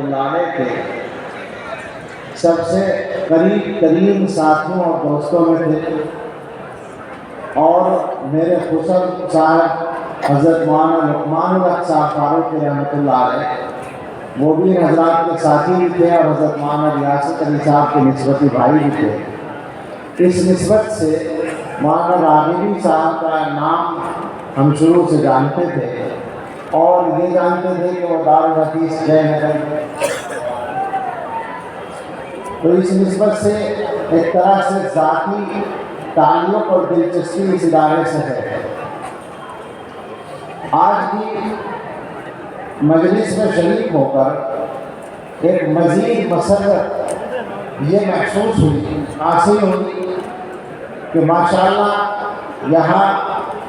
اللہ علیہ کے سب سے قریب ترین ساتھیوں اور دوستوں میں تھے، اور میرے خسر صاحب حضرت مولانا لقمان الحق صاحب فاروقی رحمۃ اللہ علیہ وہ بھی حضرات کے ساتھی بھی تھے، اور حضرت مولانا ریاست علی صاحب کے نسبتی بھائی بھی تھے۔ اس نسبت سے مولانا راغبی صاحب کا نام ہم شروع سے جانتے تھے، اور یہ جانتے تھے کہ وہ دارالحدیث جے نگر میں، تو اس نسبت سے ایک طرح سے ذاتی تعلق اور دلچسپی اس ادارے سے ہے۔ آج کی مجلس میں شریک ہو کر ایک مزید مسرت یہ محسوس ہوئی، حاصل ہوئی کہ ماشاءاللہ یہاں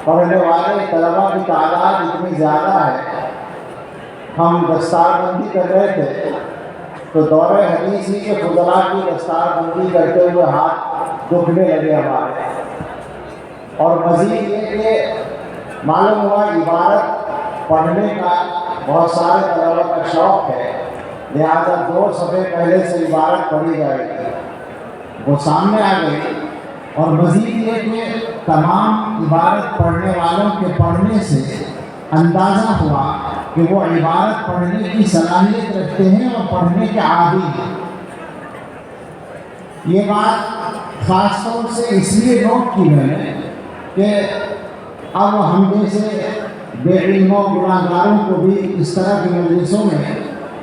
پڑھنے والے طلباء کی تعداد اتنی زیادہ ہے۔ ہم دستار بندی کر رہے تھے تو دور حدیث ہی کے فضلاء کی دستار بندی کرتے ہوئے ہاتھ دکھنے لگے ہمارے، اور مزید یہ کہ معلوم ہوا عبارت پڑھنے کا بہت سارے طلباء کا شوق ہے، لہذا 2 صفحے پہلے سے عبارت پڑھی جائے گی، وہ سامنے آ گئی۔ اور مزید یہ کہ تمام عبارت پڑھنے والوں کے پڑھنے سے اندازہ ہوا کہ وہ عبارت پڑھنے کی صلاحیت رکھتے ہیں اور پڑھنے کے عادی ہیں۔ یہ بات خاص طور سے اس لیے نوٹ کی میں نے کہ اب ہم جیسے بے علم و گناہگاروں کو بھی اس طرح کی مجلسوں میں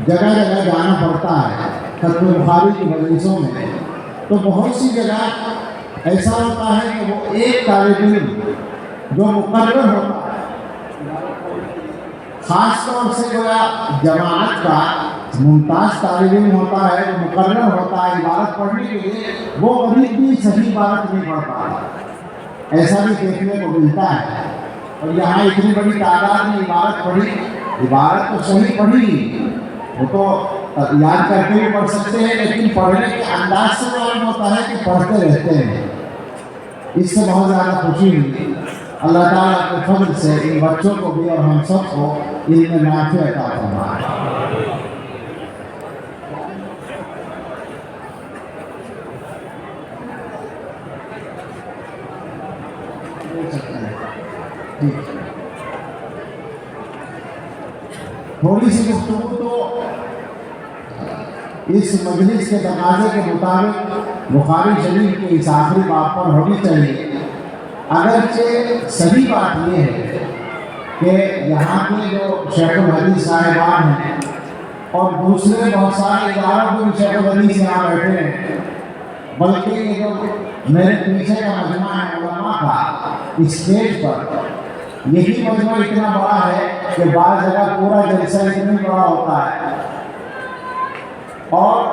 جگہ جگہ جانا پڑتا ہے، ختم بخاری کی مجلسوں میں، تو بہت سی جگہ ایسا ہوتا ہے کہ وہ ایک طالب علم جو مقرر ہوتا ہے، خاص طور سے جماعت کا ممتاز طالب علم ہوتا ہے، جو مقرر ہوتا ہے عبارت پڑھنے کے لیے، وہ کبھی بھی صحیح عبارت نہیں پڑھ پاتا، ایسا بھی دیکھنے کو ملتا ہے۔ اور یہاں اتنی بڑی تعداد میں عبارت پڑھی، عبارت تو صحیح پڑھی، وہ تو یاد کر کے بھی پڑھ سکتے ہیں، لیکن پڑھنے کے انداز سے معلوم ہوتا ہے کہ پڑھتے رہتے ہیں۔ اس سے بہت زیادہ خوشی ہوئی۔ اللہ تعالیٰ کے فضل سے ان بچوں کو بھی اور ہم سب کو علم نافع عطا فرمائے۔ تھوڑی سی گفتگو تو اس مجلس کے تقاضے کے مطابق بخاری شریف کے اس آخری باب پر ہونی چاہیے، اگرچہ صحیح بات یہ ہے کہ یہاں کے جو شیخ الحدیث صاحبان ہیں اور دوسرے بہت سارے اداروں کے بھی شیخ الحدیث یہاں بیٹھے ہیں، بلکہ یہ جو میرے پیچھے کا مجمع ہے علماء کا اسٹیج پر، یہی مجمع اتنا بڑا ہے کہ بعض جگہ پورا جلسہ اتنا بڑا ہوتا ہے، اور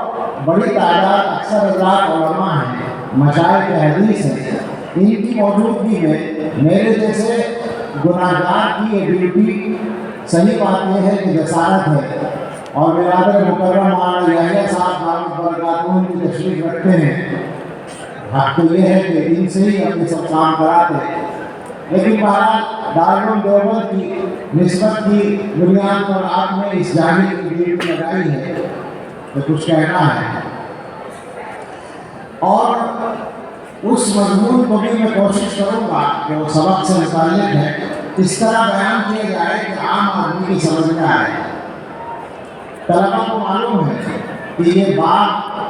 بڑی تعداد اکثر حضرات علماء ہیں، مشائخ حدیث ہیں، ان کی موجودگی میں میرے جیسے گناہگار کی یہ ڈیوٹی، صحیح بات یہ ہے کہ جسارت ہے، اور برادر مکرم مولانا یحییٰ صاحب دامت برکاتہ کی تشریف رکھتے ہیں، حق تو یہ ہے کہ ان سے ہی اپنے سب کام کراتے ہیں، لیکن بہرحال دارالعلوم دیوبند کی نسبت کی بنیاد پر آپ نے اس جامع کی ڈیوٹی لگائی ہے تو کچھ کہنا ہے، اور اس مضمون کو بھی میں کوشش کروں گا کہ وہ سبق سے متعلق ہے، اس طرح بیان کیا جائے کہ عام آدمی کی سمجھ میں آئے۔ طلباء کو معلوم ہے کہ یہ باب،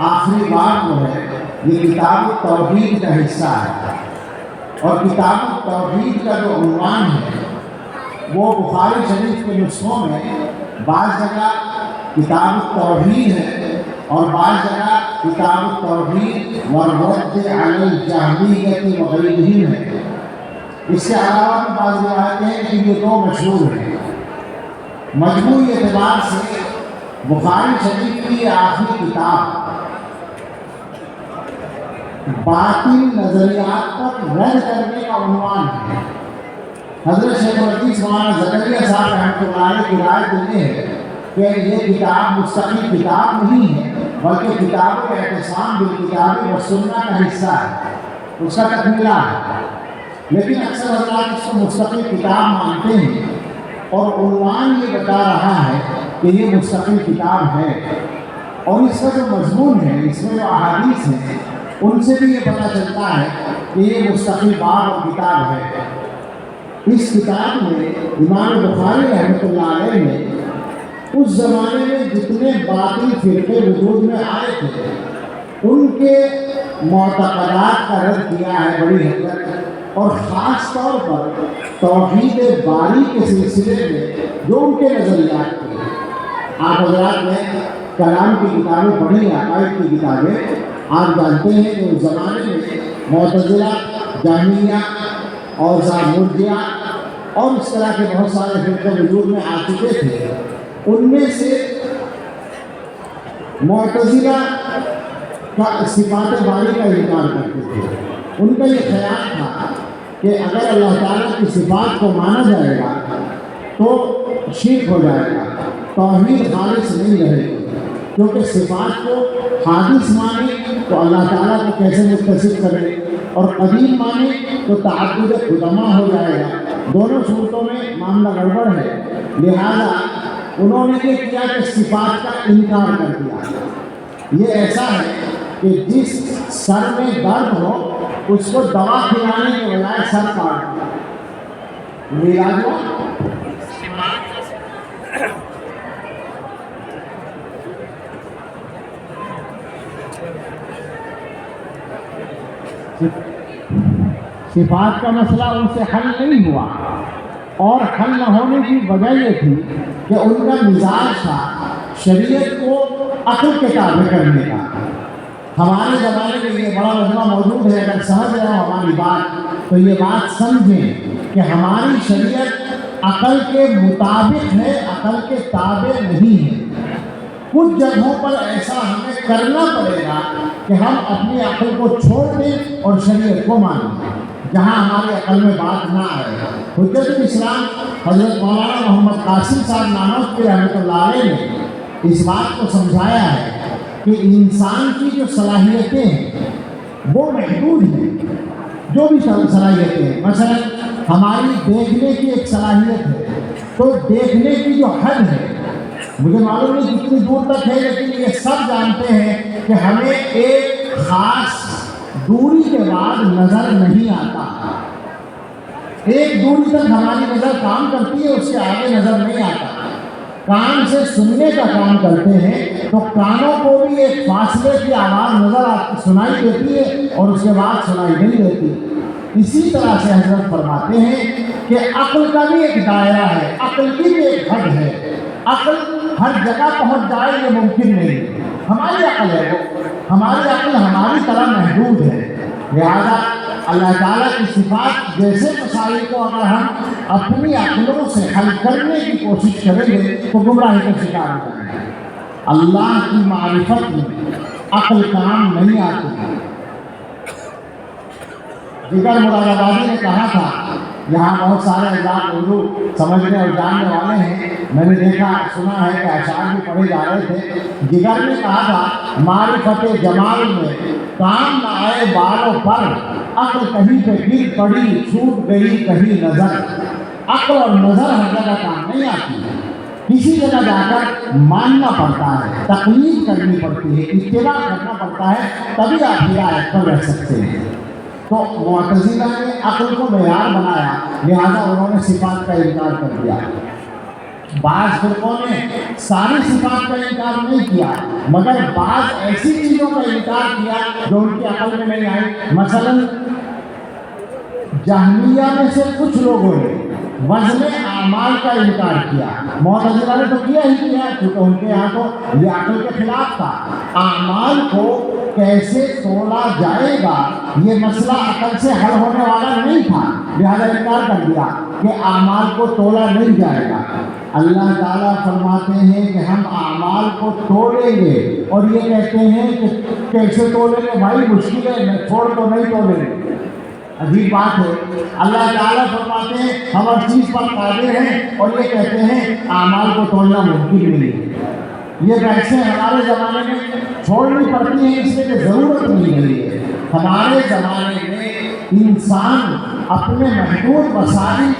آخری باب جو ہے، یہ کتاب التوحید کا حصہ ہے، اور کتاب التوحید کا جو عنوان ہے وہ بخاری شریف کے نسخوں میں بعض جگہ کتاب التوحید ہے، اور بعض جگہ کتاب التوحید والرد علی الجہمیۃ وغیرہم ہے۔ اس کے علاوہ بعض روایتیں ہیں کہ یہ 2 مشہور ہیں۔ مجموعی اعتبار سے بخاری شریف کی آخری کتاب باطل نظریات پر رد کرنے کا عنوان ہے۔ حضرت شیخ الحدیث مولانا زکریا صاحب رحمۃ اللہ علیہ کی رائے یہ ہے کہ یہ کتاب مستقل کتاب نہیں ہے، بلکہ کتاب اعتصام بالکتاب والسنہ کا حصہ ہے، اس کا تکملہ ہے، لیکن اکثر حضرات اس کو مستقل کتاب مانتے ہیں، اور عنوان یہ بتا رہا ہے کہ یہ مستقل کتاب ہے، اور اس کا جو مضمون ہے، اس میں جو احادیث ہیں، ان سے بھی یہ پتہ چلتا ہے کہ یہ مستقل باب اور کتاب ہے۔ اس کتاب میں امام بخاری رحمۃ اللہ علیہ نے اس زمانے میں جتنے باطل فرقے وجود میں آئے تھے ان کے معتقدات کا رد کیا ہے بڑی حد تک، اور خاص طور پر توحید باری کے سلسلے میں جو ان کے نظریات تھے۔ آپ حضرات نے کلام کی کتابیں پڑھی، عقائد کی کتابیں، آپ جانتے ہیں کہ اس زمانے میں معتزلہ، جہمیہ اور مرجئہ اور اس طرح کے بہت سارے فرقے وجود میں آ چکے تھے۔ ان میں سے معتزلہ کا صفات باری کا انکار کرتے تھے۔ ان کا یہ خیال تھا کہ اگر اللہ تعالیٰ کی صفات کو مانا جائے گا تو شرک ہو جائے گا، توحید خالص نہیں رہے گی، کیونکہ صفات کو حادث مانے تو اللہ تعالیٰ کو کیسے متصف کرے، اور قدیم مانے تو تعدد قدما ہو جائے گا، دونوں صورتوں میں معاملہ گڑبڑ ہے۔ لہذا انہوں نے یہ کیا کہ صفات کا انکار کر دیا۔ یہ ایسا ہے کہ جس سر میں درد ہو اس کو دوا کھلانے کے بجائے سر کاٹ دو، علاج ہو۔ صفات کا مسئلہ ان سے حل نہیں ہوا، اور حل نہ ہونے کی وجہ یہ تھی کہ ان کا مزاج تھا شریعت کو عقل کے تابع کرنے کا۔ ہمارے زمانے میں یہ بڑا مجمع موجود ہے، اگر سمجھ رہے ہو ہماری بات تو یہ بات سمجھیں کہ ہماری شریعت عقل کے مطابق ہے، عقل کے تابع نہیں ہے۔ کچھ جگہوں پر ایسا ہمیں کرنا پڑے گا کہ ہم اپنی عقل کو چھوڑ دیں اور شریعت کو مانیں، جہاں ہمارے عقل میں بات نہ آئے۔ حجت الاسلام حضرت مولانا محمد قاسم صاحب نانوتوی رحمۃ اللہ علیہ نے اس بات کو سمجھایا ہے کہ انسان کی جو صلاحیتیں ہیں وہ محدود ہیں، جو بھی صلاحیتیں ہیں۔ مثلا ہماری دیکھنے کی ایک صلاحیت ہے، تو دیکھنے کی جو حد ہے مجھے معلوم نہیں کتنی دور تک ہے، لیکن یہ سب جانتے ہیں کہ ہمیں ایک خاص دوری کے بعد نظر نہیں آتا۔ ایک دوری تک ہماری نظر کام کرتی ہے، اس کے آگے نظر نہیں آتا۔ کان سے سننے کا کام کرتے ہیں تو کانوں کو بھی ایک فاصلے کی آواز نظر سنائی دیتی ہے اور اس کے بعد سنائی نہیں دیتی۔ اسی طرح سے حضرت فرماتے ہیں کہ عقل کا بھی ایک دائرہ ہے، عقل کی بھی ایک حد ہے۔ عقل ہر جگہ پہنچ جائے یہ ممکن نہیں۔ ہماری عقل ہے، وہ ہماری عقل ہماری طرح محدود ہے۔ لہذا اللہ تعالیٰ کی صفات جیسے مسائل کو اگر ہم اپنی عقلوں سے حل کرنے کی کوشش کریں گے تو گمراہی کا شکار ہو جائیں گے۔ اللہ کی معرفت میں عقل کام نہیں آتی۔ دیگر مراد آبادی نے کہا تھا، یہاں بہت سارے اجزاء اردو سمجھنے اور جاننے والے ہیں، میں نے دیکھا سنا ہے کہ اشعار بھی پڑھے جا رہے تھے۔ دیگر نے کہا تھا، معرفت جمال میں کام نہ آئے بالوں پر، عقل کہیں پہ گر پڑی چھوٹ گئی کہیں نظر۔ عقل اور نظر ہر جگہ کام نہیں آتی ہے، کسی جگہ جا کر ماننا پڑتا ہے، تقلید کرنی پڑتی ہے، اتباع کرنا پڑتا ہے، تبھی آپ ہدایت پر رہ سکتے ہیں۔ تو معتزلہ نے عقل کو معیار بنایا، لہذا انہوں نے صفات کا انکار کر دیا۔ بعض فرقوں نے ساری صفات کا انکار نہیں کیا، مگر بعض ایسی چیزوں کا انکار کیا جو ان کی عقل میں نہیں آئی۔ مثلا جہمیہ میں سے کچھ لوگوں نے وزن اعمال کا انکار کیا۔ معتزلہ نے تو کیا ہی کیا، کیونکہ ان کے یہاں تو یہ عقل کے خلاف تھا۔ اعمال کو کیسے تولا جائے گا یہ مسئلہ عقل سے حل ہونے والا نہیں تھا، لہذا انکار کر دیا کہ اعمال کو تولا نہیں جائے گا۔ اللہ تعالیٰ فرماتے ہیں کہ ہم اعمال کو تولیں گے، اور یہ کہتے ہیں کہ کیسے تولیں گے بھائی، مشکل ہے، چھوڑ تو نہیں تولیں گے۔ عجیب بات ہے، اللہ تعالیٰ فرماتے ہیں ہم ہر چیز پر قادر ہیں، اور یہ کہتے ہیں اعمال کو تولنا ممکن نہیں ہے۔ یہ بحثیں ہمارے زمانے میں چھوڑنی پڑتی ہیں، اس لیے کہ ضرورت نہیں ہے۔ ہمارے زمانے میں انسان اپنے محدود وسائل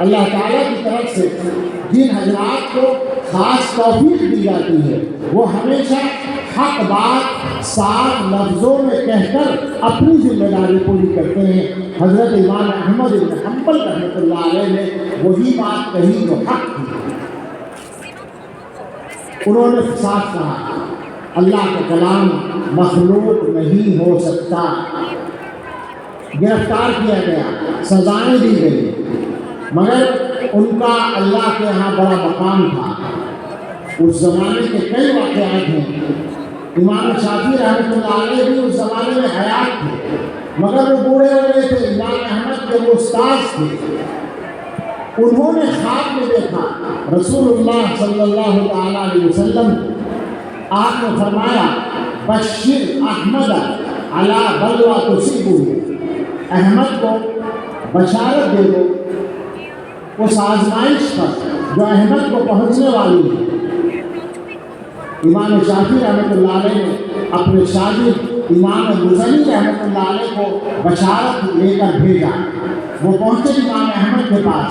اللہ تعالیٰ کی طرف سے جن حضرات کو خاص توفیق دی جاتی ہے وہ ہمیشہ حق بات صاف لفظوں میں کہہ کر اپنی ذمہ داری پوری کرتے ہیں۔ حضرت امام احمد بن حنبل رحمۃ اللہ علیہ نے وہی بات کہی جو حق تھی۔ انہوں نے صاف کہا اللہ کا کلام مخلوق نہیں ہو سکتا۔ گرفتار کیا گیا، سزائیں دی گئی، مگر ان کا اللہ کے ہاں بڑا مقام تھا۔ اس زمانے کے کئی واقعات ہیں۔ امام شافعی رحمۃ اللہ علیہ بھی اس زمانے میں حیات تھے، مگر وہ بوڑھے ہو گئے تھے۔ امام احمد کے وہ استاد تھے، انہوں نے خواب میں دیکھا رسول اللہ صلی اللہ تعالیٰ علیہ وسلم، آپ نے فرمایا بشر احمد علی بلوى تصیبہ، احمد کو بشارت دے دو اس آزمائش پر جو احمد کو پہنچنے والی ہے۔ امام شافعی رحمۃ اللہ علیہ نے اپنے شاگرد امام مزنی رحمۃ اللہ علیہ کو بشارت لے کر بھیجا۔ وہ پہنچے امام احمد کے پاس۔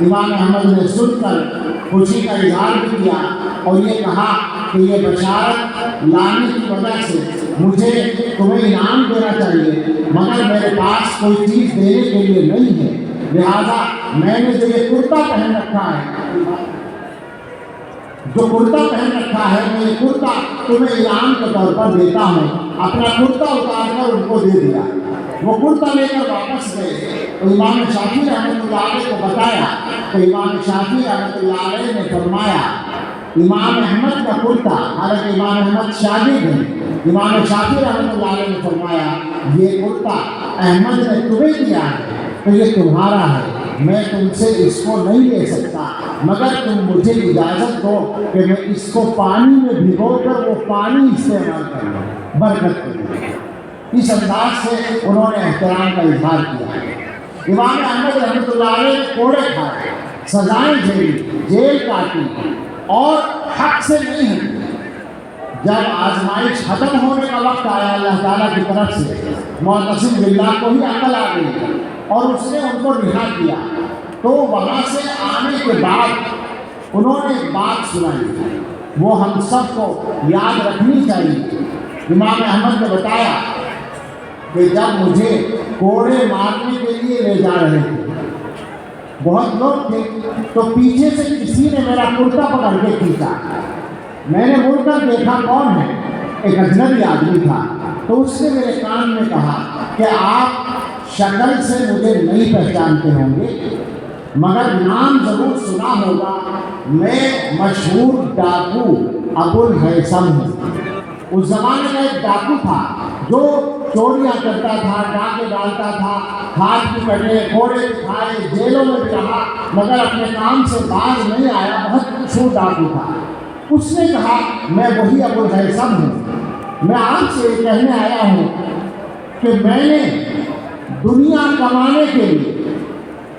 امام احمد نے سن کر خوشی کا اظہار بھی کیا اور یہ کہا کہ یہ بشارت لانے کی وجہ سے مجھے تمہیں انعام دینا چاہیے، مگر میرے پاس کوئی چیز دینے کے لیے نہیں ہے، لہذا میں نے جو یہ کرتا پہن رکھا ہے، میں یہ کرتا تمہیں انعام کے طور پر دیتا ہوں۔ اپنا کرتا اتار کر ان کو دے دیا۔ وہ کرتا لے کر واپس گئے تو امام شافعی رحمۃ اللہ علیہ کو بتایا تو امام شافعی رحمۃ اللہ علیہ نے فرمایا امام احمد کا کرتا، حالانکہ امام احمد شاگرد ہیں، امام شافعی رحمۃ اللہ علیہ نے فرمایا یہ کرتا احمد نے تمہیں دیا ہے تو یہ تمہارا ہے، میں تم سے اس کو نہیں لے سکتا، مگر تم مجھے اجازت دو کہ میں اس کو پانی میں بھگو کر وہ پانی استعمال کروں، برکت کروں۔ اس انداز سے انہوں نے احترام کا اظہار کیا۔ امام احمد رحمۃ اللہ علیہ نے کوڑے کھائے، سزائیں جھیلی، جیل کاٹی اور حق سے نہیں ہٹے۔ جب آزمائش ختم ہونے کا وقت آیا اللہ تعالیٰ کی طرف سے، معتصم باللہ کو ہی عقل آ گئی اور اس نے ان کو رہا کیا، تو وہاں سے آنے کے بعد انہوں نے ایک بات سنائی، وہ ہم سب کو یاد رکھنی چاہیے۔ امام احمد نے بتایا کہ جب مجھے کوڑے مارنے کے لیے لے جا رہے تھے، بہت لوگ تھے، تو پیچھے سے کسی نے میرا کرتا پکڑ کے کھینچا۔ میں نے مڑ کر دیکھا کون ہے، ایک اجنبی آدمی تھا، تو اس نے میرے کان میں کہا کہ آپ شکل سے مجھے نہیں پہچانتے ہوں گے، مگر نام ضرور سنا ہوگا، میں مشہور ڈاکو ابو الہیثم ہوں۔ اس زمانے میں ایک ڈاکو تھا جو چوریاں کرتا تھا، ڈاکے ڈالتا تھا، ہاتھ بھی کٹے، کوڑے کھائے، جیلوں میں بھی رہا، مگر اپنے کام سے باز نہیں آیا، بہت مشہور ڈاکو تھا۔ اس نے کہا میں وہی ابو الہیثم ہوں، میں آپ سے یہ کہنے آیا ہوں کہ میں نے دنیا کمانے کے لیے،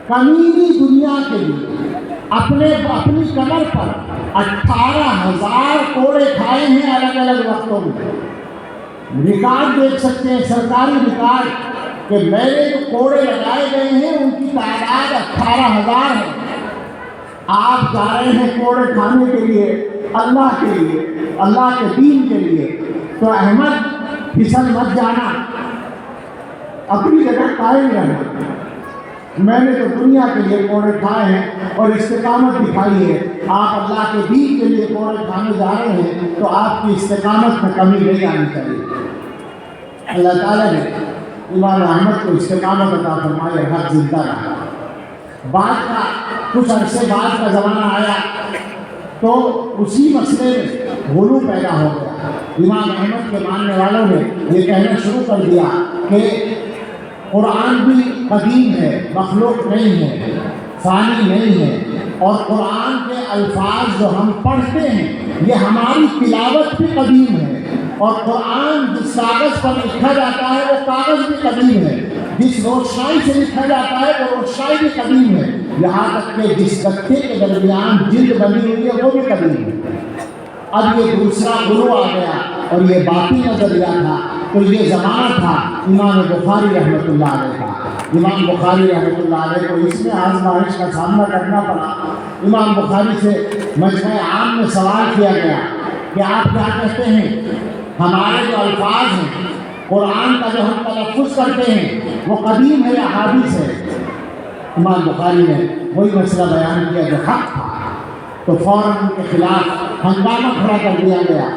کمینی دنیا کے لیے اپنی کمر پر 18,000 کوڑے کھائے ہیں الگ الگ وقتوں میں۔ ریکارڈ دیکھ سکتے ہیں، سرکاری ریکارڈ، کہ میرے جو کوڑے لگائے گئے ہیں ان کی تعداد 18,000 ہے۔ آپ جا رہے ہیں کوڑے کھانے کے لیے، اللہ کے لیے، اللہ کے دین کے لیے، تو احمد پھسل مت جانا، اپنی جگہ قائم رہنا۔ میں نے تو دنیا کے لیے کوڑے کھائے ہیں اور استقامت دکھائی ہے، آپ اللہ کے دین کے لیے کوڑے کھانے جا رہے ہیں تو آپ کی استقامت میں کمی نہیں آنی چاہیے۔ اللہ تعالیٰ نے امام احمد کو استقامت عطا فرمائے، حق زندہ رہا۔ بعد کا کچھ عرصے بعد کا زمانہ آیا تو اسی مسئلے میں غلو پیدا ہو گیا۔ امام احمد کے ماننے والوں نے یہ کہنا شروع کر دیا کہ قرآن بھی قدیم ہے، مخلوق نہیں ہے، فانی نہیں ہے، اور قرآن کے الفاظ جو ہم پڑھتے ہیں یہ ہماری تلاوت بھی قدیم ہے، اور قرآن جس کاغذ پر لکھا جاتا ہے وہ کاغذ بھی قدیم ہے، جس روشنائی سے لکھا جاتا ہے وہ روشنائی بھی قدیم ہے، یہاں تک کہ جس گٹھے کے درمیان جلد بنی ہوئی ہے وہ بھی قدیم ہے۔ اب یہ دوسرا غلو آ گیا اور یہ باقی نظریہ تھا، تو یہ زمانہ تھا امام بخاری رحمۃ اللہ علیہ کا۔ امام بخاری رحمۃ اللہ علیہ کو اس میں آزمائش کا سامنا کرنا پڑا۔ امام بخاری سے مجمع عام میں سوال کیا گیا کہ آپ کیا کہتے ہیں، ہمارے جو الفاظ ہیں قرآن کا جو ہم تلفظ کرتے ہیں وہ قدیم ہے یا حادث ہے؟ امام بخاری نے وہی مسئلہ بیان کیا جو حق تھا، تو فوراً ان کے خلاف ہنگامہ کھڑا کر دیا گیا،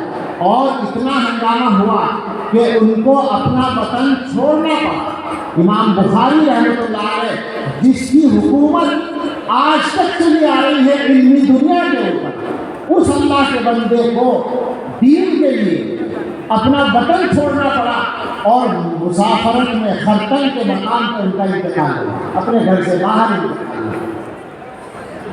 اور اتنا ہنگامہ ہوا کہ ان کو اپنا وطن چھوڑنا پڑا۔ امام بخاری رحمۃ اللہ علیہ جس کی حکومت آج تک چلی آ رہی ہے علمی دنیا کے اوپر، اس اللہ کے بندے کو دین کے لیے اپنا وطن چھوڑنا پڑا، اور مسافرت میں خرطن کے مقام پر ان کا انتقال ہوا، اپنے گھر سے باہر انتقال ہوا۔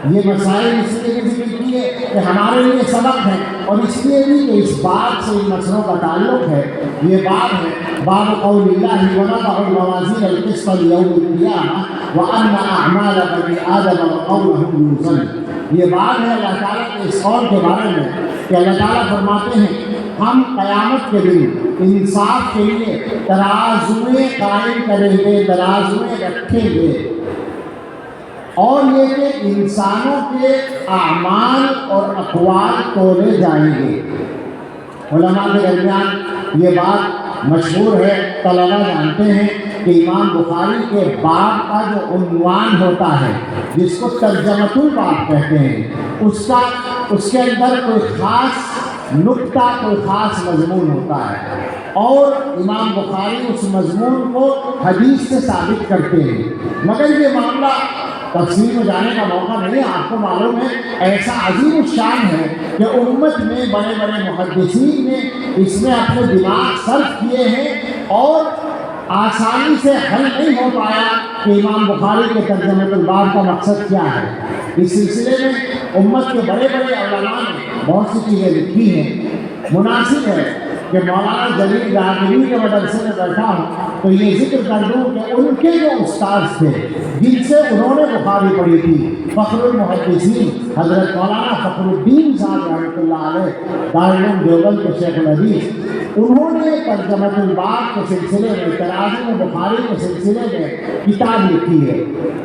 یہ مسائل اس لیے بھی ذکر کیے کہ ہمارے لیے سبق ہے، اور اس لیے بھی کہ اس بات سے ان مسئلوں کا تعلق ہے۔ یہ بات ہے باب قول اللہ ونضع الموازین القسط لیوم القیامہ وان اعمال بنی آدم وقولهم یوزن۔ یہ بات ہے اللہ تعالیٰ کے اس قول کے بارے میں کہ اللہ تعالیٰ فرماتے ہیں ہم قیامت کے دن انصاف کے لیے ترازویں قائم کریں گے، ترازویں رکھیں گے، اور یہ کہ انسانوں کے اعمال اور اقوال تولے جائیں گے۔ علماء کے درمیان یہ بات مشہور ہے، طلباء جانتے ہیں کہ امام بخاری کے باب کا جو عنوان ہوتا ہے جس کو ترجمۃ الباب کہتے ہیں، اس کے اندر کوئی خاص نکتہ، کوئی خاص مضمون ہوتا ہے، اور امام بخاری اس مضمون کو حدیث سے ثابت کرتے ہیں۔ مگر یہ معاملہ تفصیل میں جانے کا موقع نہیں ہے، آپ کو معلوم ہے ایسا عظیم الشان ہے کہ امت میں بڑے بڑے محدثین نے اس میں اپنے دماغ صرف کیے ہیں، اور آسانی سے حل نہیں ہو پایا کہ امام بخاری کے ترجمۃ الباب کا مقصد کیا ہے۔ اس سلسلے میں امت کے بڑے بڑے علماء نے بہت سی چیزیں لکھی ہیں۔ مناسب ہے کہ مولانا جلیل راغبی کے مدرسے میں بیٹھا ہوں تو یہ ذکر کر دوں کہ ان کے جو استاد تھے جن سے انہوں نے بخاری پڑھی تھی، فخر المحدثین حضرت مولانا فخر الدین صاحب رحمۃ اللہ علیہ دارالعلوم دیوبند کے شیخ الحدیث، انہوں نے ترجمۃ الباب کے سلسلے میں، تراجم بخاری کے سلسلے میں کتاب لکھی ہے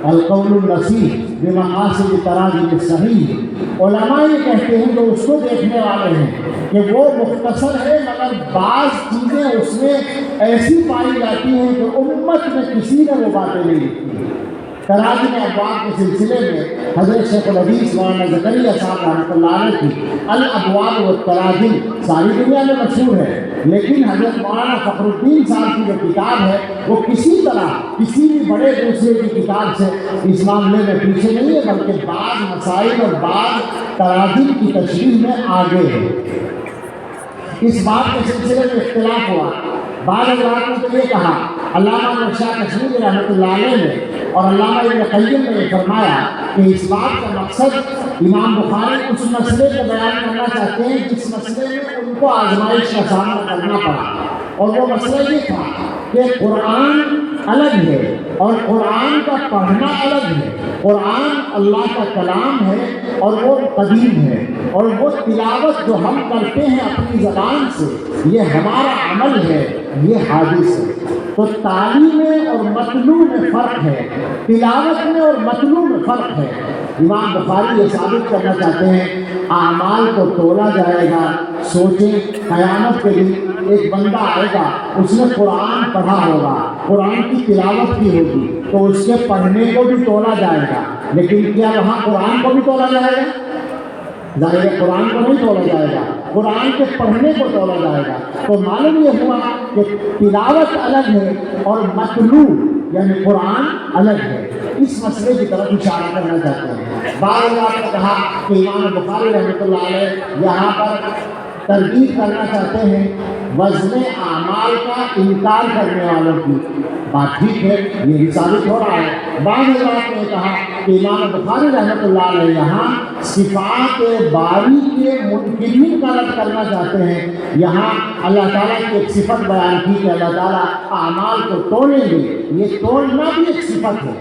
القول النصیح بمقاصد تراجم الصحیح۔ علماء یہ کہتے ہیں جو اس کو دیکھنے والے ہیں کہ وہ مختصر ہے، مگر بعض چیزیں اس میں ایسی پائی جاتی ہیں کہ امت میں کسی نے وہ باتیں نہیں لکھی۔ تراجم ابواب کے سلسلے میں حضرت شیخ الحدیث مولانا زکریا صاحب رحمۃ اللہ علیہ کی الابواب والتراجم ساری دنیا میں مشہور ہے، لیکن حضرت مولانا فخر الدین صاحب کی جو کتاب ہے وہ کسی طرح کسی بھی بڑے دوسرے کی کتاب سے اس معاملے میں پیچھے نہیں ہے، بلکہ بعض مسائل اور بعض تراجم کی تشریح میں آگے ہے۔ اس بات کے سلسلے میں اختلاف ہوا، بعض حضرات نے تو یہ کہا، علامہ شاہ کشمیری رحمۃ اللہ علیہ نے اور علامہ ابن قیم نے یہ فرمایا کہ اس بات کا مقصد امام بخاری اس مسئلے کو بیان کرنا چاہتے ہیں جس مسئلے میں ان کو آزمائش کا سامنا کرنا پڑا، اور وہ مسئلہ یہ تھا کہ قرآن الگ ہے اور قرآن کا پڑھنا الگ ہے۔ قرآن اللہ کا کلام ہے اور وہ قدیم ہے، اور وہ تلاوت جو ہم کرتے ہیں اپنی زبان سے یہ ہمارا عمل ہے، یہ حادث ہے۔ تو تعلیم میں اور متلو میں فرق ہے، تلاوت میں اور متلو میں فرق ہے۔ امام بخاری یہ ثابت کرنا چاہتے ہیں اعمال کو تولا جائے گا۔ سوچیں قیامت کے دن ایک بندہ آئے گا، اس نے قرآن پڑھا ہوگا، قرآن کی تلاوت کی ہوگی، تو اس کے پڑھنے کو بھی تولا جائے گا، لیکن کیا وہاں قرآن کو بھی تولا جائے گا؟ ظاہر ہے قرآن کو نہیں تولا جائے گا، قرآن کے پڑھنے کو تولا جائے گا۔ تو معلوم یہ ہوا کہ تلاوت الگ ہے اور متلو یعنی قرآن الگ ہے۔ اس مسئلے کی طرف اشارہ کرنا چاہتے ہیں۔ بعض لوگوں نے کہا کہ امام بخاری رحمۃ اللہ علیہ یہاں پر ترغیب کرنا چاہتے ہیں وزن اعمال کا انکار کرنے والوں کی۔ بات ٹھیک ہے، یہ بھی ثابت ہو رہا ہے۔ بعض حضرات نے کہا کہ امام بخاری رحمۃ اللہ علیہ یہاں صفات باری کے منکرین کا رد کرنا چاہتے ہیں۔ یہاں اللہ تعالیٰ کی ایک صفت بیان کی کہ اللہ تعالیٰ اعمال کو تولیں گے، یہ تولنا بھی ایک صفت ہے۔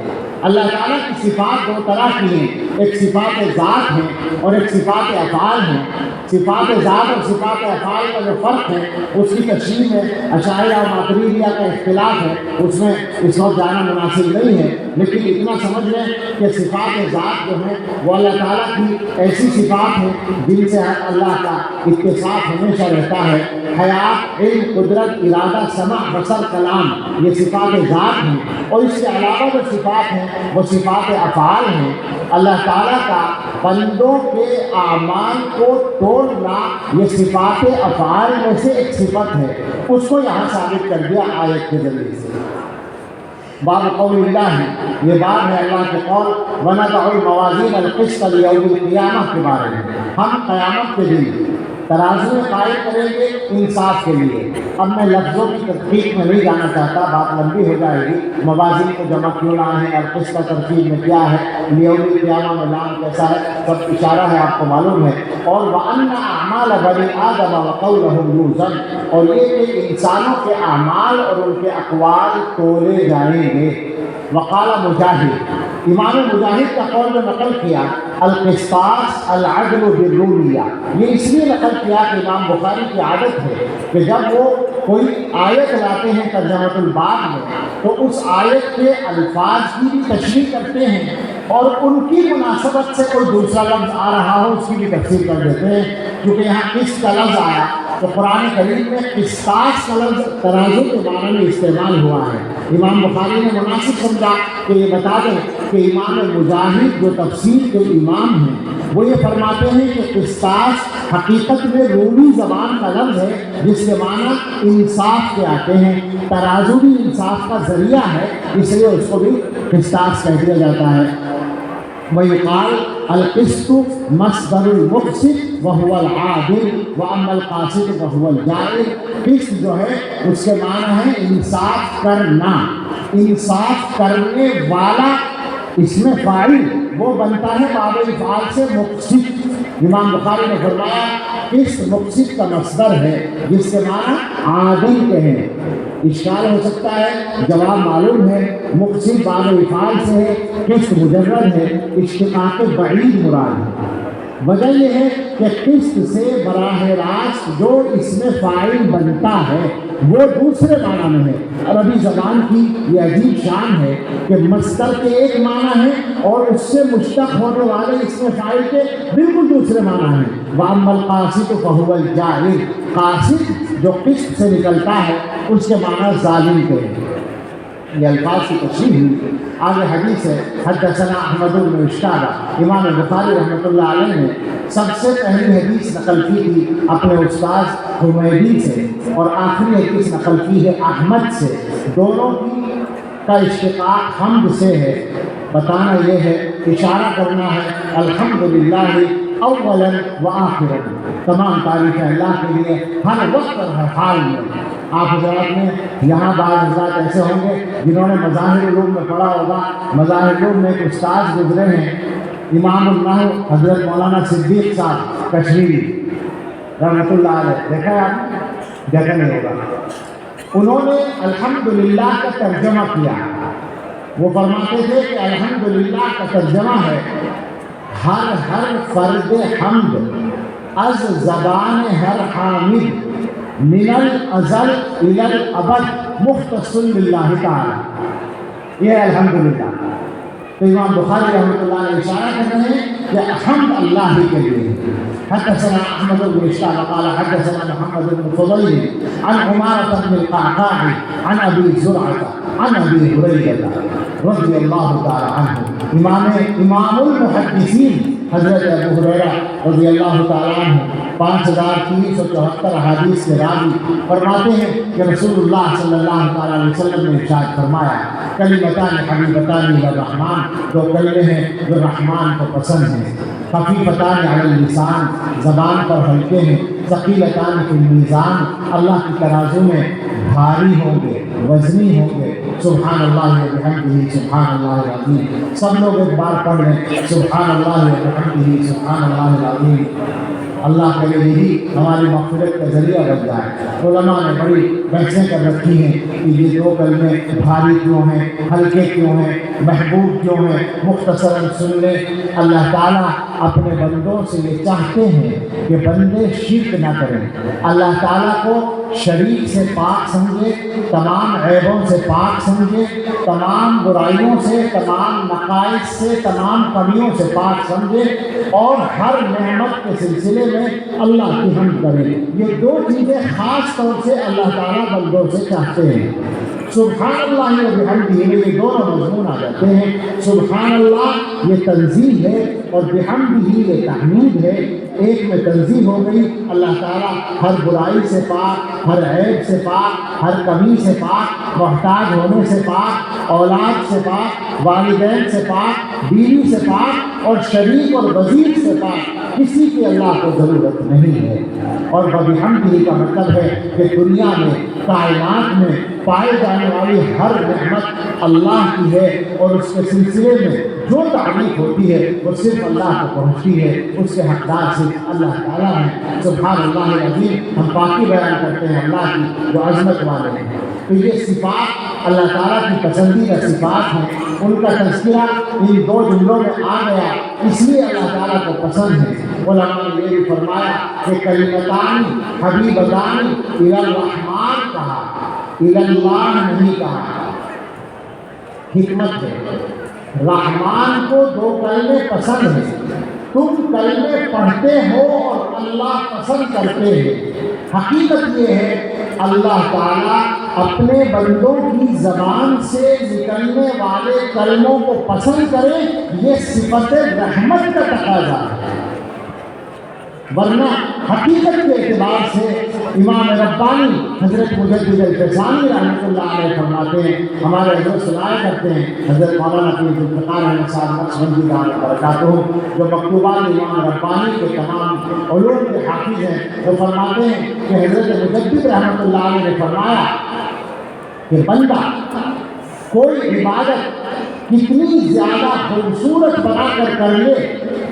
اللہ تعالیٰ کی صفات دو طرح کی ہیں، ایک صفات ذات ہیں اور ایک صفات افعال ہیں۔ صفات ذات اور صفات افعال کا جو فرق ہے اس کی تشریح میں اشاعرہ اور ماتریدیہ کا اختلاف ہے، اس میں اس وقت جانا مناسب نہیں ہے، لیکن اتنا سمجھ لیں کہ صفات ذات جو ہیں وہ اللہ تعالیٰ کی ایسی صفات ہیں جن سے اللہ کا اتصاف ہمیشہ رہتا ہے۔ حیات، علم، قدرت، ارادہ، سمع، بصر، کلام، یہ صفات ذات ہیں، اور اس کے علاوہ جو صفات ہیں وہ صفات افعال ہیں۔ اللہ تعالیٰ کا بندوں کے اعمال کو توڑنا یہ صفات افعال میں سے ایک صفت ہے، اس کو یہاں ثابت کر دیا آیت کے ذریعے سے۔ باب قول اللہ، یہ باب ہے اللہ کے قول وَنَضَعُ الْمَوَازِينَ الْقِسْطَ لِيَوْمِ الْقِيَامَةِ کے بارے میں۔ ہم قیامت کے دن ترازو قائم کریں گے انصاف کے لیے۔ اب میں لفظوں کی تدقیق میں نہیں جانا چاہتا، بات لمبی ہو جائے گی۔ موازین کو جمع کیوں نہ ہے، القسط کا ترکیب میں کیا ہے، یوم القیامہ میں نام کیسا ہے، سب اشارہ ہے، آپ کو معلوم ہے۔ اور وَأَنَّ أَعْمَالَ بَنِي آدَمَ وَقَوْلَهُمْ يُوزَنُ، اور یہ کہ انسانوں کے اعمال اور ان کے اقوال تولے جائیں گے۔ وقال مجاہد، امام مجاہد کا قول میں نقل کیا القسطاس العدل بالرویہ، یہ اس لیے نقل کیا کہ امام بخاری کی عادت ہے کہ جب وہ کوئی آیت لاتے ہیں ترجمۃ الباب میں تو اس آیت کے الفاظ کی بھی تشریح کرتے ہیں، اور ان کی مناسبت سے کوئی دوسرا لفظ آ رہا ہو اس کی بھی تفسیر کر دیتے ہیں۔ کیونکہ یہاں قسط کا لفظ آیا تو قرآن کریم میں قسطاس کا لفظ ترازو کے معنی میں استعمال ہوا ہے۔ امام بخاری نے مناسب سمجھا کہ یہ بتا دیں کہ امام مجاہد جو تفسیر کے امام ہیں وہ یہ فرماتے ہیں کہ قسطاس حقیقت میں رومی زبان کا لفظ ہے جس کے معنی انصاف کے آتے ہیں۔ ترازو بھی انصاف کا ذریعہ ہے، اس لیے اس کو بھی قسطاس کہہ دیا جاتا ہے۔ وَيُقَالُ الْقِسْطُ مَصْدَرُ الْمُقْسِطِ وَهُوَ الْعَادِلُ وَأَمَّا الْقَاسِطُ فَهُوَ الْجَائِرُ۔ قسط جو ہے اس کے معنی ہے انصاف کرنا، انصاف کرنے والا، اس میں فاعل وہ بنتا ہے باب افعال سے مقسط۔ امام بخاری نے فرمایا قسط مقسط کا مصدر ہے جس کے معنی عادل کے ہیں۔ اشکال ہو سکتا ہے، جواب معلوم ہے، مقسط باب افعال سے ہے، قسط مجرد ہے، اشتقاق بعید مراد ہے۔ وجہ یہ ہے کہ قسط سے براہ راست جو اس میں فاعل بنتا ہے وہ دوسرے معنی میں ہے۔ عربی زبان کی یہ عجیب شان ہے کہ مصدر کے ایک معنی ہے اور اس سے مشتق ہونے والے اس میں فاعل کے بالکل دوسرے معنی ہیں۔ وَأَمَّا الْقَاسِطُ فَهُوَ الْجَائِرُ، قاسط جو قسط سے نکلتا ہے اس کے معنی ظالم کے ہیں۔ یہ الفاظ کی تشریح ہوئی۔ آگے حدیث ہے حدثنا احمد بن اشتابہ، امام بخاری رحمۃ اللہ علیہ نے سب سے پہلی حدیث نقل کی تھی اپنے استاذ حمیدی سے، اور آخری حدیث نقل کی ہے احمد سے۔ دونوں کی کا اشتقاق حمد سے ہے۔ بتانا یہ ہے، اشارہ کرنا ہے الحمدللہ اولا و آخرا، تمام تعریف اللہ کے لیے ہر وقت اور ہر حال میں۔ آپ حضرات میں یہاں بعض حضرات ایسے ہوں گے جنہوں نے مظاہر علوم میں پڑھا ہوگا۔ مظاہر علوم میں ایک استاد گزرے ہیں امام النحو حضرت مولانا صدیق صاحب کشمیری رحمۃ اللہ علیہ، دیکھا ہے آپ؟ دیکھا نہیں ہوگا۔ انہوں نے الحمدللہ کا ترجمہ کیا۔ وہ فرماتے تھے کہ الحمدللہ کا ترجمہ ہے ہر فرد حمد از زبان ہر حامد من الازل الی الابد مختص للہ تعالی۔ یہ ہے الحمدللہ۔ تو امام بخاری رحمۃ اللہ علیہ اشارہ کر رہے ہیں کہ حمد اللہ ہی کے لیے۔ حدثنا احمد بن اشتاب قال حدثنا محمد بن فضيل عن عمارة بن القعقاع عن ابي زرعة عن ابي هريرة رضی اللہ تعالی عنہ۔ امام المحدثین حضرت ابو ہریرہ رضی اللہ تعالی عنہ 5374 احادیث کے راوی فرماتے ہیں کہ رسول اللہ صلی اللہ تعالی علیہ وسلم نے ارشاد فرمایا کلمتان حبیبتان الی الرحمن، دو کلمے ہیں جو رحمان کو پسند ہیں، خفیفتان علی اللسان، زبان پر ہلکے ہیں، ثقیلتان فی المیزان، اللہ کی ترازو میں بھاری ہوں گے، وزنی ہوں گے۔ سبحان اللہ و بحمدہ سبحان اللہ العظیم۔ سب لوگ ایک بار پڑھ لیں سبحان اللہ و بحمدہ سبحان اللہ العظیم۔ اللہ کے لیے یہی ہماری مغفرت کا ذریعہ بن جائے۔ علماء نے بڑی بحثیں کر رکھی ہیں کہ یہ دو کلمے بھاری کیوں ہیں، ہلکے کیوں ہیں۔ محبوب جو ہیں مختصراً سن لیں۔ اللہ تعالیٰ اپنے بندوں سے یہ چاہتے ہیں کہ بندے شرک نہ کریں، اللہ تعالیٰ کو شریک سے پاک سمجھے، تمام عیبوں سے پاک سمجھے، تمام برائیوں سے، تمام نقائص سے، تمام کمیوں سے پاک سمجھے، اور ہر نعمت کے سلسلے میں اللہ کی حمد کرے۔ یہ دو چیزیں خاص طور سے اللہ تعالیٰ بندوں سے چاہتے ہیں۔ سبحان اللہ و بحمدہ میں یہ دونوں مضمون آ جاتے ہیں۔ سبحان اللہ یہ تنزیہ ہے اور بحمدہ یہ تحمید ہے۔ ایک میں تنزیہ ہو گئی، اللہ تعالیٰ ہر برائی سے پاک، ہر عیب سے پاک، ہر کمی سے پاک، محتاج ہونے سے پاک، اولاد سے پاک، والدین سے پاک، بیوی سے پاک، اور شریک اور وزیر سے پاک، کسی کی اللہ کو ضرورت نہیں ہے۔ اور بحمدہ کا مطلب ہے کہ دنیا میں، کائنات میں پائے جانے والی ہر نعمت اللہ کی ہے، اور اس کے سلسلے میں جو تعریف ہوتی ہے وہ صرف اللہ کو پہنچتی ہے، اس کے حقدار صرف اللہ تعالیٰ ہیں۔ سبحان اللہ العظیم، ہم پاکی بیان کرتے ہیں اللہ کی جو عظمت والے ہیں۔ تو یہ صفات اللہ تعالیٰ کی پسندیدہ صفات ہیں، ان کا تذکرہ ان دو جملوں میں آ گیا، اس لیے اللہ تعالیٰ کو پسند ہے۔ علماء نے یہ بھی فرمایا کہ کلمتان حبیبتان الی الرحمن کہا، الی اللہ نہیں کہا۔ حکمت ہے، رحمان کو دو کلمے پسند ہیں، تم کلمے پڑھتے ہو اور اللہ پسند کرتے ہیں۔ حقیقت یہ ہے اللہ تعالیٰ اپنے بندوں کی زبان سے نکلنے والے کلموں کو پسند کرے، یہ صفت رحمت کا تقاضا ہے۔ ورنہ حقیقت کے اعتبار سے امام ربانی حضرت مجدد الفسانی رحمۃ اللہ علیہ فرماتے ہیں، ہمارے حضرت سنایا کرتے ہیں، حضرت مولانا پیر ذوالفقار احمد صاحب نقشبندی دامت برکاتہ جو مکتوبات امام ربانی کے تمام علوم کے حافظ ہیں، وہ فرماتے ہیں کہ حضرت مجدد رحمۃ اللہ علیہ نے فرمایا کہ بندہ کوئی عبادت کتنی زیادہ خوبصورت بنا کر لے،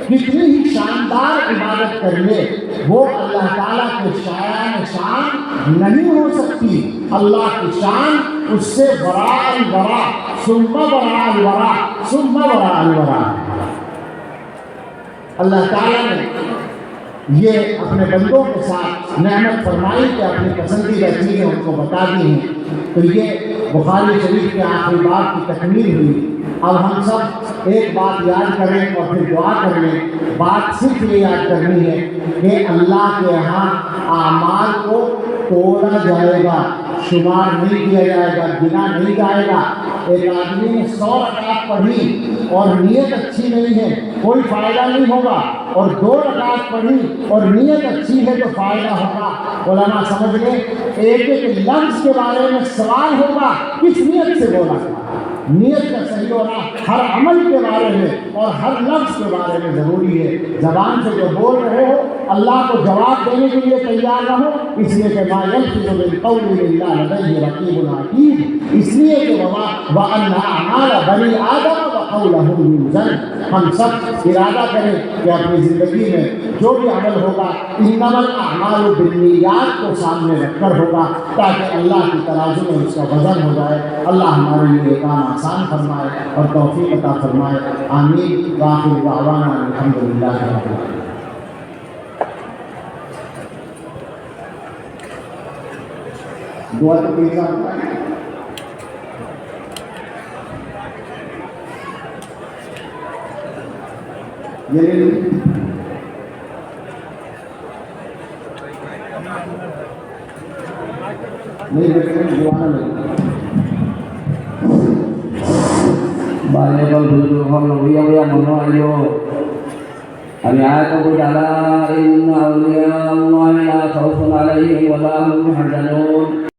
کتنی ہی شاندار عبادت کر لے، وہ اللہ تعالیٰ کے شایان شان نہیں ہو سکتی۔ اللہ کی شان اس سے وراء الورا ثم وراء الورا ثم وراء الورا۔ اللہ تعالیٰ نے یہ اپنے بندوں کے ساتھ نعمت فرمائی کہ اپنی پسندیدہ چیزیں ان کو بتا دی ہیں۔ تو یہ بخاری شریف کے آخری باب کی تکمیل ہوئی۔ اب ہم سب ایک بات یاد کریں اور پھر دعا کر لیں۔ بات صرف یہ یاد کرنی ہے کہ اللہ کے یہاں اعمال کو توڑا جائے گا، شمار نہیں کیا جائے گا، گنا نہیں جائے گا۔ ایک آدمی نے 100 رکعت پڑھی اور نیت اچھی نہیں ہے، کوئی فائدہ نہیں ہوگا، اور 2 رکعت پڑھی اور نیت اچھی ہے تو فائدہ ہوگا۔ علماء سمجھ لیں، ایک ایک لفظ کے بارے میں سوال ہوگا، کس نیت سے بولا تھا۔ نیت کا صحیح ہونا ہر عمل کے بارے میں اور ہر لفظ کے بارے میں ضروری ہے۔ زبان سے جو بول رہے ہو اللہ کو جواب دینے کے لیے تیار نہ ہو، اس لیے کہ ما یلفظ من قول الا لدیہ رقیب عتید، اس لیے کہ وَأَنَّ أَعْمَالَ بَنِي آدَمَ وَقَوْلَهُمْ يُوزَنُ۔ ہم سب ارادہ کریں کہ اپنی زندگی میں جو بھی عمل ہوگا انما الاعمال بالنیات کو سامنے رکھ کر ہوگا، تاکہ اللہ کی ترازو میں اس کا وزن ہو جائے۔ اللہ ہمارے لیے کام آسان فرمائے اور توفیق عطا فرمائے، آمین۔ وآخر دعوانا الحمدللہ رب العالمین۔ دعا تو کیسا ہوتا ہے؟ یہ نہیں بیٹھے دعا نہیں Balik al-Buduham Nabiya ya Mano ayo Al-Ayat Al-Qudala Inna awliya Allah la khawfun alaihim wa la hum yahzanun